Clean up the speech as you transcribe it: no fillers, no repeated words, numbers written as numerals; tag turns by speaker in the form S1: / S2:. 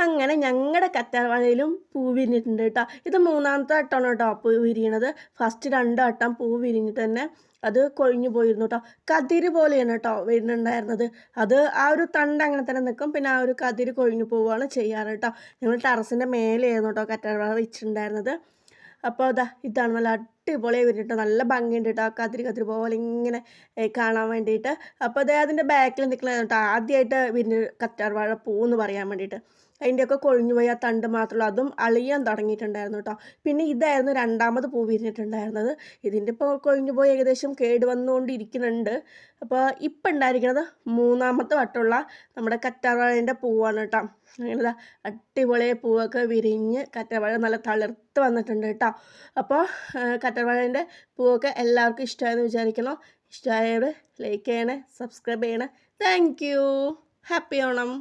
S1: അങ്ങനെ ഞങ്ങളുടെ കറ്റാർവാഴയിലും പൂ വിരിഞ്ഞിട്ടുണ്ട് കേട്ടോ. ഇത് മൂന്നാമത്തെ വട്ടമാണ് കേട്ടോ പൂ വിരിയണത്. ഫസ്റ്റ് 2 വട്ടം പൂ വിരിഞ്ഞിട്ട് തന്നെ അത് കൊഴിഞ്ഞു പോയിരുന്നു കേട്ടോ. കതിര് പോലെയാണ് കേട്ടോ വരുന്നുണ്ടായിരുന്നത്. അത് ആ ഒരു തണ്ട് അങ്ങനെ തന്നെ നിൽക്കും, പിന്നെ ആ ഒരു കതിര് കൊഴിഞ്ഞു പോവുകയാണ് ചെയ്യാറ് കേട്ടോ. ഞങ്ങൾ ടെറസിൻ്റെ മേലെയായിരുന്നു കേട്ടോ കറ്റാർവാഴ വെച്ചിട്ടുണ്ടായിരുന്നത്. അപ്പോൾ ഇതാണ് നല്ല അടിപൊളിയായി വരുന്നുണ്ട്, നല്ല ഭംഗിയുണ്ട് കേട്ടോ. കതിര് പോലെ ഇങ്ങനെ കാണാൻ വേണ്ടിയിട്ട്. അപ്പോൾ അതിൻ്റെ ബാക്കിൽ നിൽക്കുന്നത് കേട്ടോ ആദ്യമായിട്ട് വിരിഞ്ഞ കറ്റാർവാഴ പൂ എന്ന് പറയാൻ വേണ്ടിയിട്ട്. അതിൻ്റെയൊക്കെ കൊഴിഞ്ഞു പോയി ആ തണ്ട് മാത്രമല്ല, അതും അളിയാൻ തുടങ്ങിയിട്ടുണ്ടായിരുന്നു കേട്ടോ. പിന്നെ ഇതായിരുന്നു രണ്ടാമത് പൂ വിരിഞ്ഞിട്ടുണ്ടായിരുന്നത്. ഇതിൻ്റെ ഇപ്പോൾ കൊഴിഞ്ഞു പോയി ഏകദേശം കേട് വന്നുകൊണ്ടിരിക്കുന്നുണ്ട്. അപ്പോൾ ഇപ്പം ഉണ്ടായിരിക്കുന്നത് മൂന്നാമത്തെ വട്ടമുള്ള നമ്മുടെ കറ്റാർവാഴേൻ്റെ പൂവാണ് കേട്ടോ. അങ്ങനെ അടിപൊളി പൂവൊക്കെ വിരിഞ്ഞ് കറ്റാർവാഴ നല്ല തളിർത്ത് വന്നിട്ടുണ്ട് കേട്ടോ. അപ്പോൾ കറ്റാർവാഴേൻ്റെ പൂവൊക്കെ എല്ലാവർക്കും ഇഷ്ടമായെന്ന് വിചാരിക്കണം. ഇഷ്ടമായവർ ലൈക്ക് ചെയ്യണേ, സബ്സ്ക്രൈബ് ചെയ്യണേ. Thank you. ഹാപ്പി ഓണം.